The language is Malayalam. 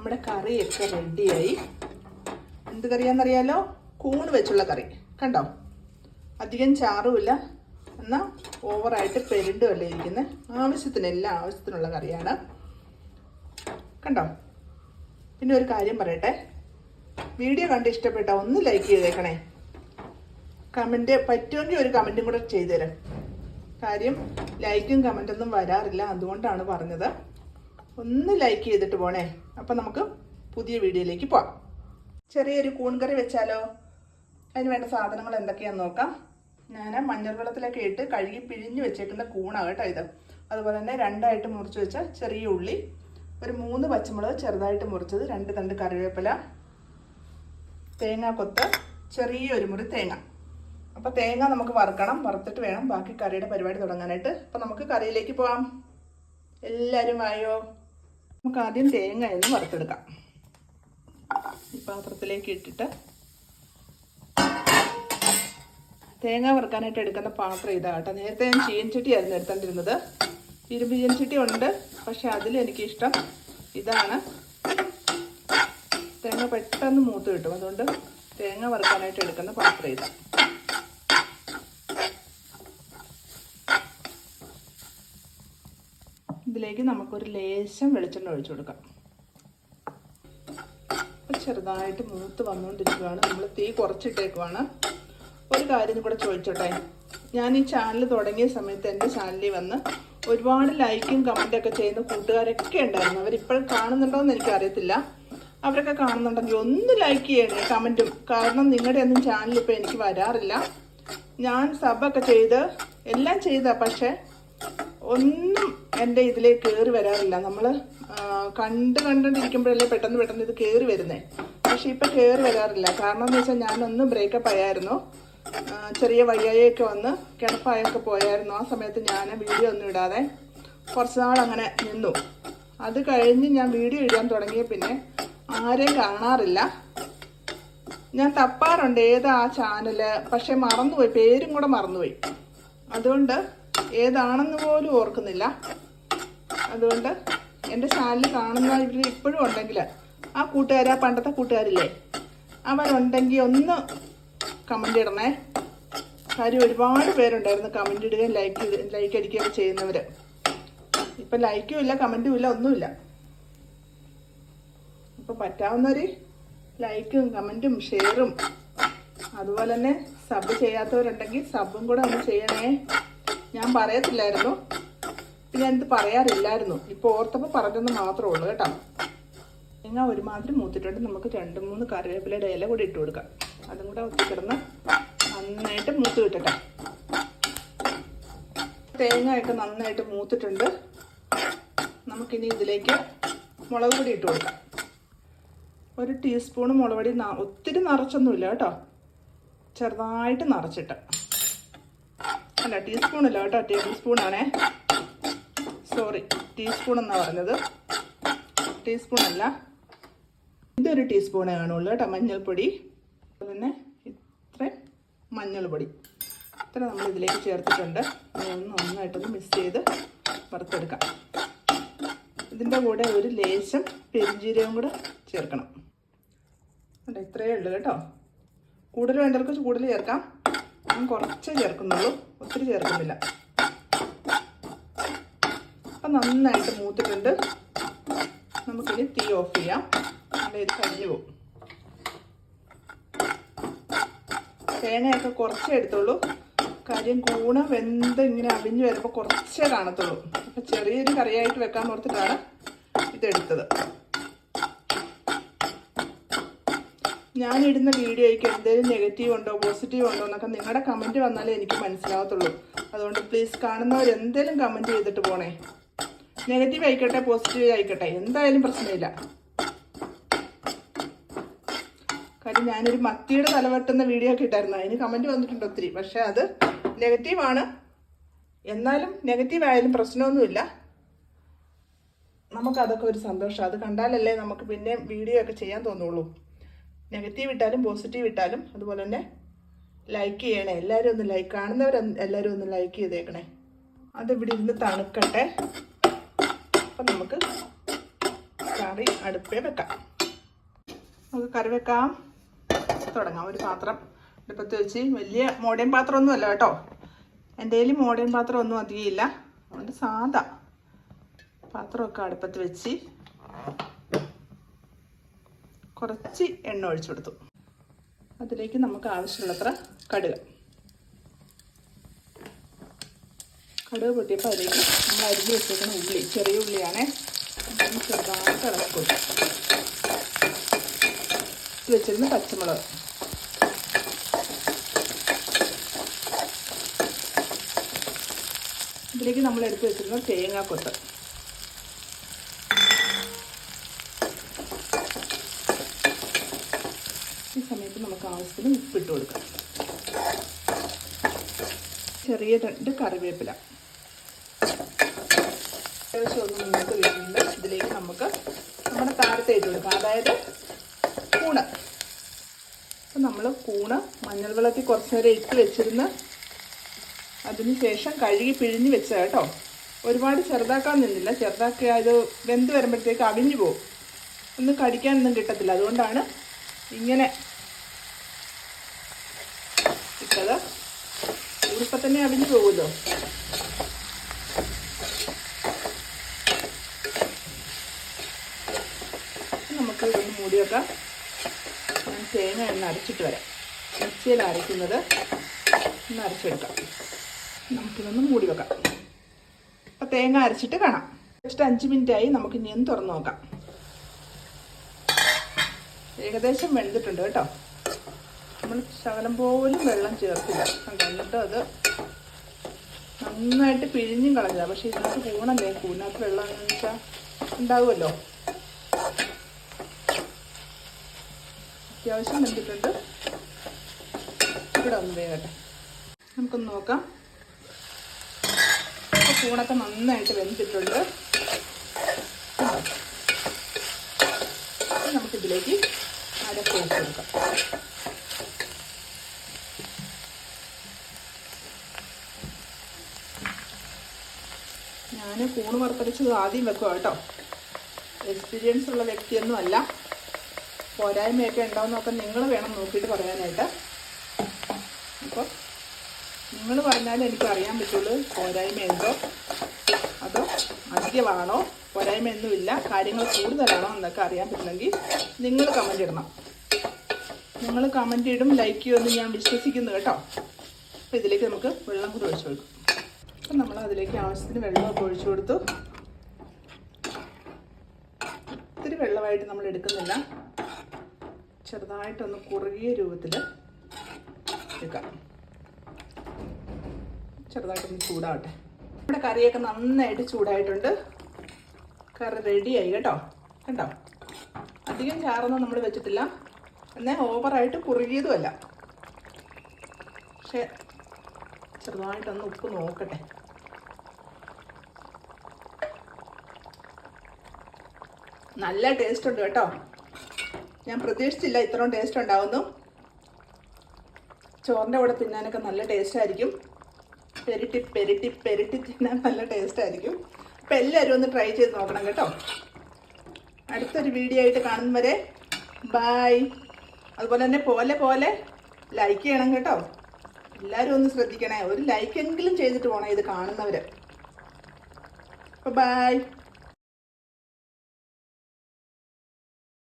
നമ്മുടെ കറിയൊക്കെ റെഡിയായി. എന്ത് കറിയാണെന്നറിയാലോ? കൂൺ വെച്ചുള്ള കറി. കണ്ടോ? അധികം ചാറുമില്ല, എന്നാൽ ഓവറായിട്ട് പെരുണ്ടുമല്ല ഇരിക്കുന്നത്. ആവശ്യത്തിനുള്ള കറിയാണ്. കണ്ടോ? പിന്നെ ഒരു കാര്യം പറയട്ടെ, വീഡിയോ കണ്ട് ഇഷ്ടപ്പെട്ട ഒന്ന് ലൈക്ക് ചെയ്തേക്കണേ. കമൻറ്റ് പറ്റുമെങ്കിൽ ഒരു കമൻറ്റും കൂടെ ചെയ്തുതരാം. കാര്യം ലൈക്കും കമൻറ്റൊന്നും വരാറില്ല, അതുകൊണ്ടാണ് പറഞ്ഞത്. ഒന്ന് ലൈക്ക് ചെയ്തിട്ട് പോണേ. അപ്പം നമുക്ക് പുതിയ വീഡിയോയിലേക്ക് പോവാം. ചെറിയൊരു കൂൺ കറി വെച്ചാലോ? അതിന് വേണ്ട സാധനങ്ങൾ എന്തൊക്കെയാണെന്ന് നോക്കാം. ഞാൻ മഞ്ഞൾ വെള്ളത്തിലൊക്കെ ഇട്ട് കഴുകി പിഴിഞ്ഞ് വെച്ചേക്കുന്ന കൂണാണ് കേട്ടോ ഇത്. അതുപോലെ തന്നെ 2ആയിട്ട് മുറിച്ച് വെച്ച ചെറിയ ഉള്ളി, ഒരു 3 പച്ചമുളക് ചെറുതായിട്ട് മുറിച്ചത്, 2 തണ്ട് കറിവേപ്പില, തേങ്ങാക്കൊത്ത്, ചെറിയൊരു മുറി തേങ്ങ. അപ്പോൾ തേങ്ങ നമുക്ക് വറുക്കണം. വറുത്തിട്ട് വേണം ബാക്കി കറിയുടെ പരിപാടി തുടങ്ങാനായിട്ട്. അപ്പോൾ നമുക്ക് കറിയിലേക്ക് പോകാം. എല്ലാവരും വായോ. നമുക്ക് ആദ്യം തേങ്ങ ഒന്ന് വറുത്തെടുക്കാം. ഈ പാത്രത്തിലേക്ക് ഇട്ടിട്ട് തേങ്ങ വറുക്കാനായിട്ട് എടുക്കുന്ന പാത്രം ഇതാ കേട്ടോ. നേരത്തെ ഞാൻ ചീനച്ചട്ടിയായിരുന്നു എടുത്തോണ്ടിരുന്നത്. ഇരുമ്പ് ചീനച്ചട്ടി ഉണ്ട്, പക്ഷെ അതിലെനിക്കിഷ്ടം ഇതാണ്. തേങ്ങ പെട്ടെന്ന് മൂത്ത് കിട്ടും. അതുകൊണ്ട് തേങ്ങ വറുക്കാനായിട്ട് എടുക്കുന്ന പാത്രം ഇതാ. ഇതിലേക്ക് നമുക്കൊരു ലേശം വെളിച്ചെണ്ണ ഒഴിച്ചു കൊടുക്കാം. ചെറുതായിട്ട് മൂത്ത് വന്നുകൊണ്ടിരിക്കുകയാണ്. നമ്മൾ തീ കുറച്ചിട്ടേക്കുവാണ്. ഒരു കാര്യം കൂടെ ചോദിച്ചോട്ടെ, ഞാൻ ഈ ചാനൽ തുടങ്ങിയ സമയത്ത് എൻ്റെ ചാനലിൽ വന്ന് ഒരുപാട് ലൈക്കും കമൻറ്റൊക്കെ ചെയ്യുന്ന കൂട്ടുകാരൊക്കെ ഉണ്ടായിരുന്നു. അവരിപ്പോഴും കാണുന്നുണ്ടോ എന്ന് എനിക്കറിയത്തില്ല. അവരൊക്കെ കാണുന്നുണ്ടെങ്കിൽ ഒന്ന് ലൈക്ക് ചെയ്യണേ, കമൻറ്റും. കാരണം നിങ്ങളുടെ ഒന്നും ചാനൽ ഇപ്പോൾ എനിക്ക് വരാറില്ല. ഞാൻ സബൊക്കെ ചെയ്ത് എല്ലാം ചെയ്താ, പക്ഷേ ഒന്നും എൻ്റെ ഇതിലേക്ക് കയറി വരാറില്ല. നമ്മൾ കണ്ടുകൊണ്ടിരിക്കുമ്പോഴല്ലേ പെട്ടെന്ന് ഇത് കയറി വരുന്നേ. പക്ഷെ ഇപ്പം കയറി വരാറില്ല. കാരണം എന്ന് വെച്ചാൽ ഞാനൊന്ന് ബ്രേക്കപ്പ് ആയിരുന്നു. ചെറിയ വയ്യായൊക്കെ വന്ന് കിടപ്പായൊക്കെ പോയായിരുന്നു. ആ സമയത്ത് ഞാൻ വീഡിയോ ഒന്നും ഇടാതെ കുറച്ച് നാൾ അങ്ങനെ നിന്നു. അത് കഴിഞ്ഞ് ഞാൻ വീഡിയോ ഇടാൻ തുടങ്ങിയ പിന്നെ ആരെയും കാണാറില്ല. ഞാൻ തപ്പാറുണ്ട് ഏതാ ആ ചാനല്, പക്ഷെ മറന്നുപോയി, പേരും കൂടെ മറന്നുപോയി. അതുകൊണ്ട് ഏതാണെന്ന് പോലും ഓർക്കുന്നില്ല. അതുകൊണ്ട് എൻ്റെ ചാനൽ കാണുന്ന ഇവർ ഇപ്പോഴും ഉണ്ടെങ്കിൽ ആ കൂട്ടുകാർ, പണ്ടത്തെ കൂട്ടുകാരില്ലേ, അവരുണ്ടെങ്കിൽ ഒന്ന് കമൻ്റ് ഇടണേ. കാര്യം ഒരുപാട് പേരുണ്ടായിരുന്നു കമൻ്റ് ഇടുകയും ലൈക്ക് അടിക്കുകയൊക്കെ ചെയ്യുന്നവർ. ഇപ്പം ലൈക്കും ഇല്ല, കമൻറ്റും ഇല്ല, ഒന്നുമില്ല. അപ്പോൾ പറ്റാവുന്നവർ ലൈക്കും കമൻറ്റും ഷെയറും, അതുപോലെ തന്നെ സബ് ചെയ്യാത്തവരുണ്ടെങ്കിൽ സബും കൂടെ ഒന്ന് ചെയ്യണേ. ഞാൻ പറയത്തില്ലായിരുന്നു, പിന്നെ ഞാനിത് പറയാറില്ലായിരുന്നു. ഇപ്പോൾ ഓർത്തപ്പോൾ പറഞ്ഞെന്ന് മാത്രമേ ഉള്ളൂ കേട്ടോ. തേങ്ങ ഒരുമാതിരി മൂത്തിട്ടുണ്ട്. നമുക്ക് 2-3 കറിവേപ്പിലയുടെ ഇല കൂടി ഇട്ട് കൊടുക്കാം. അതും കൂടെ ഒത്തിക്കിടന്ന് നന്നായിട്ട് മൂത്ത് കിട്ടട്ടെ. തേങ്ങയൊക്കെ നന്നായിട്ട് മൂത്തിട്ടുണ്ട്. നമുക്കിനി ഇതിലേക്ക് മുളക് പൊടി ഇട്ട് കൊടുക്കാം. 1 ടീസ്പൂൺ മുളക് പൊടി. ഒത്തിരി നിറച്ചൊന്നുമില്ല കേട്ടോ, ചെറുതായിട്ട് നിറച്ചിട്ട്. അല്ല, ടീസ്പൂണല്ല കേട്ടോ, ടേബിൾ സ്പൂണാണേ. സോറി, ടീസ്പൂൺ എന്നാണ് പറഞ്ഞത്, ടീസ്പൂണല്ല. ഇതൊരു ടീസ്പൂണേ കാണുള്ളൂ കേട്ടോ മഞ്ഞൾപ്പൊടി. അതുപോലെ തന്നെ ഇത്രയും മഞ്ഞൾ പൊടി ഇത്ര നമ്മൾ ഇതിലേക്ക് ചേർത്തിട്ടുണ്ട്. അതൊന്ന് നന്നായിട്ടൊന്ന് മിക്സ് ചെയ്ത് വറുത്തെടുക്കാം. ഇതിൻ്റെ കൂടെ ഒരു ലേശം പെരുംജീരകം കൂടെ ചേർക്കണം. അല്ല, ഇത്രയേ ഉള്ളൂ കേട്ടോ. കൂടുതൽ വേണ്ടവർക്ക് കൂടുതൽ ചേർക്കാം. ഞാൻ കുറച്ചേ ചേർക്കുന്നുള്ളൂ, ഒത്തിരി ചേർക്കുന്നില്ല. അപ്പം നന്നായിട്ട് മൂത്തിട്ടുണ്ട്. നമുക്കിനി തീ ഓഫ് ചെയ്യാം. നല്ല ഇത് കരിഞ്ഞു പോകും. തേങ്ങയൊക്കെ കുറച്ചേ എടുത്തുള്ളൂ. കാര്യം കൂണ് വെന്ത് ഇങ്ങനെ അവിഞ്ഞ് വരുമ്പോൾ കുറച്ചേ കാണത്തുള്ളൂ. അപ്പം ചെറിയൊരു കറിയായിട്ട് വെക്കാൻ ഓർത്തിട്ടാണ് ഇതെടുത്തത്. ഞാനിടുന്ന വീഡിയോയ്ക്ക് എന്തെങ്കിലും നെഗറ്റീവ് ഉണ്ടോ പോസിറ്റീവ് ഉണ്ടോ എന്നൊക്കെ നിങ്ങളുടെ കമൻറ്റ് വന്നാലേ എനിക്ക് മനസ്സിലാവത്തുള്ളൂ. അതുകൊണ്ട് പ്ലീസ് കാണുന്നവർ എന്തെങ്കിലും കമൻറ്റ് ചെയ്തിട്ട് പോണേ. നെഗറ്റീവ് ആയിക്കോട്ടെ പോസിറ്റീവ് ആയിക്കോട്ടെ, എന്തായാലും പ്രശ്നമില്ല. കാര്യം ഞാനൊരു മത്തിയുടെ തലവെട്ടുന്ന വീഡിയോ ഒക്കെ ഇട്ടായിരുന്നു. അതിന് കമൻറ്റ് വന്നിട്ടുണ്ട് ഒത്തിരി. പക്ഷേ അത് നെഗറ്റീവാണ്. എന്നാലും നെഗറ്റീവ് ആയാലും പ്രശ്നമൊന്നുമില്ല. നമുക്കതൊക്കെ ഒരു സന്തോഷം. അത് കണ്ടാലല്ലേ നമുക്ക് പിന്നെ വീഡിയോ ഒക്കെ ചെയ്യാൻ തോന്നുള്ളൂ. നെഗറ്റീവ് ഇട്ടാലും പോസിറ്റീവ് ഇട്ടാലും അതുപോലെ തന്നെ ലൈക്ക് ചെയ്യണേ. എല്ലാവരും ഒന്ന് ലൈക്ക്, കാണുന്നവർ എല്ലാവരും ഒന്ന് ലൈക്ക് ചെയ്തേക്കണേ. അതിവിടെ ഇരുന്ന് തണുക്കട്ടെ. അപ്പം നമുക്ക് കറി അടുപ്പേ വെക്കാം. നമുക്ക് കറി വെക്കാം തുടങ്ങാം. ഒരു പാത്രം അടുപ്പത്ത് വെച്ച്, വലിയ മോഡേൺ പാത്രമൊന്നും അല്ല കേട്ടോ, എൻ്റെ കയ്യിൽ മോഡേൺ പാത്രമൊന്നും അധികം ഇല്ല, അതുകൊണ്ട് സാധാ പാത്രമൊക്കെ അടുപ്പത്ത് വെച്ച് കുറച്ച് എണ്ണ ഒഴിച്ചു കൊടുത്തു. അതിലേക്ക് നമുക്ക് ആവശ്യമുള്ളത്ര കടുക് പൊട്ടിയപ്പോൾ അതിലേക്ക് നമ്മൾ അരിഞ്ഞ് വെച്ചേക്കുന്ന ഉള്ളി, ചെറിയ ഉള്ളിയാണേ, ചെറുതായിട്ട് ഇളക്കി കൊടുക്കും. വെച്ചിരുന്ന പച്ചമുളക്, ഇതിലേക്ക് നമ്മൾ എടുത്ത് വെച്ചിരുന്ന തേങ്ങാക്കൊത്ത്, ഈ സമയത്ത് നമുക്ക് ആവശ്യത്തിന് ഉപ്പിട്ട് കൊടുക്കാം. ചെറിയ 2 കറിവേപ്പില. അത്യാവശ്യം ഒന്ന് മുന്നോട്ട് വരുന്നുണ്ട്. ഇതിലേക്ക് നമുക്ക് നമ്മുടെ താരത്തെ ഇട്ട് കൊടുക്കാം, അതായത് കൂണ്. അപ്പം നമ്മൾ കൂണ് മഞ്ഞൾ വെള്ളത്തിൽ കുറച്ച് നേരം ഇട്ട് വെച്ചിരുന്ന് അതിന് ശേഷം കഴുകി പിഴിഞ്ഞ് വെച്ചത് കേട്ടോ. ഒരുപാട് ചെറുതാക്കാൻ നിന്നില്ല, ചെറുതാക്കി അത് വെന്ത് വരുമ്പോഴത്തേക്ക് അവിഞ്ഞു പോകും, ഒന്നും കടിക്കാനൊന്നും കിട്ടത്തില്ല. അതുകൊണ്ടാണ് ഇങ്ങനെ ഇട്ടത്. ഇപ്പം തന്നെ അവിഞ്ഞു പോകുമല്ലോ. നമുക്ക് ഇതൊന്ന് മൂടി വെക്കാം. ഞാൻ തേങ്ങ ഒന്ന് അരച്ചിട്ട് വരാം. മിക്സിയിൽ അരയ്ക്കുന്നത് ഒന്ന് അരച്ചെടുക്കാം. നമുക്കിതൊന്ന് മൂടി വെക്കാം. അപ്പം തേങ്ങ അരച്ചിട്ട് കാണാം. ജസ്റ്റ് 5 മിനിറ്റായി. നമുക്ക് ഇനി ഒന്ന് തുറന്ന് നോക്കാം. ഏകദേശം വെന്തിട്ടുണ്ട് കേട്ടോ. നമ്മൾ ശകലം പോലും വെള്ളം ചേർത്തില്ല. എന്നിട്ട് അത് നന്നായിട്ട് പിഴിഞ്ഞും കളഞ്ഞതാണ്. പക്ഷേ ഇതിനകത്ത് കൂണല്ലേ, കൂടിനകത്ത് വെള്ളം എന്ന് വെച്ചാൽ ഉണ്ടാവുമല്ലോ. അത്യാവശ്യം വെന്തിട്ടുണ്ട്. ഇവിടെ ഒന്ന് വേകട്ടെ, നമുക്കൊന്ന് നോക്കാം. അപ്പോൾ കൂണൊക്കെ നന്നായിട്ട് വെന്തിട്ടുണ്ട്. നമുക്കിതിലേക്ക് അരപ്പ് ഒഴിച്ച് കൊടുക്കാം. ഞാൻ കൂണ് വറുത്തരച്ചത് ആദ്യം വെക്കുക കേട്ടോ. എക്സ്പീരിയൻസ് ഉള്ള വ്യക്തിയൊന്നും അല്ല. പോരായ്മയൊക്കെ ഉണ്ടാവുന്നൊക്കെ നിങ്ങൾ വേണം നോക്കിയിട്ട് പറയാനായിട്ട്. അപ്പോൾ നിങ്ങൾ പറഞ്ഞാലേ എനിക്ക് അറിയാൻ പറ്റുള്ളൂ പോരായ്മ എന്തോ അതോ അധികമാണോ, പോരായ്മയൊന്നുമില്ല, കാര്യങ്ങൾ കൂടുതലാണോ എന്നൊക്കെ അറിയാൻ പറ്റില്ലെങ്കിൽ നിങ്ങൾ കമൻ്റ് ഇടണം. നിങ്ങൾ കമൻ്റ് ഇടും, ലൈക്ക് ചെയ്യുമെന്ന് ഞാൻ വിശ്വസിക്കുന്നു കേട്ടോ. അപ്പോൾ ഇതിലേക്ക് നമുക്ക് വെള്ളം കൂടി ഒഴിച്ചു കൊടുക്കും. അപ്പം നമ്മൾ അതിലേക്ക് ആവശ്യത്തിന് വെള്ളമൊക്കെ ഒഴിച്ചു കൊടുത്തു. ഒത്തിരി വെള്ളമായിട്ട് നമ്മൾ എടുക്കുന്നില്ല, ചെറുതായിട്ടൊന്ന് കുറുകിയ രൂപത്തിൽ എടുക്കാം. ചെറുതായിട്ടൊന്ന് ചൂടാവട്ടെ. നമ്മുടെ കറിയൊക്കെ നന്നായിട്ട് ചൂടായിട്ടുണ്ട്. കറി റെഡിയായി കേട്ടോ. കണ്ടോ, അധികം ചാറൊന്നും നമ്മൾ വെച്ചിട്ടില്ല, എന്നാൽ ഓവറായിട്ട് കുറുകിയതുമല്ല. പക്ഷേ ചെറുതായിട്ടൊന്ന് ഉപ്പ് നോക്കട്ടെ. നല്ല ടേസ്റ്റ് ഉണ്ട് കേട്ടോ. ഞാൻ പ്രതീക്ഷിച്ചില്ല ഇത്രയും ടേസ്റ്റ് ഉണ്ടാവുന്നു. ചോറിൻ്റെ കൂടെ തിന്നാനൊക്കെ നല്ല ടേസ്റ്റ് ആയിരിക്കും. പെരട്ടി തിന്നാൻ നല്ല ടേസ്റ്റ് ആയിരിക്കും. അപ്പം എല്ലാവരും ഒന്ന് ട്രൈ ചെയ്ത് നോക്കണം കേട്ടോ. അടുത്തൊരു വീഡിയോ ആയിട്ട് കാണും വരെ ബൈ. അതുപോലെ തന്നെ പോലെ ലൈക്ക് ചെയ്യണം കേട്ടോ. എല്ലാവരും ഒന്ന് ശ്രദ്ധിക്കണേ. ഒരു ലൈക്കെങ്കിലും ചെയ്തിട്ട് പോകണം ഇത് കാണുന്നവർ. അപ്പോൾ ബൈ.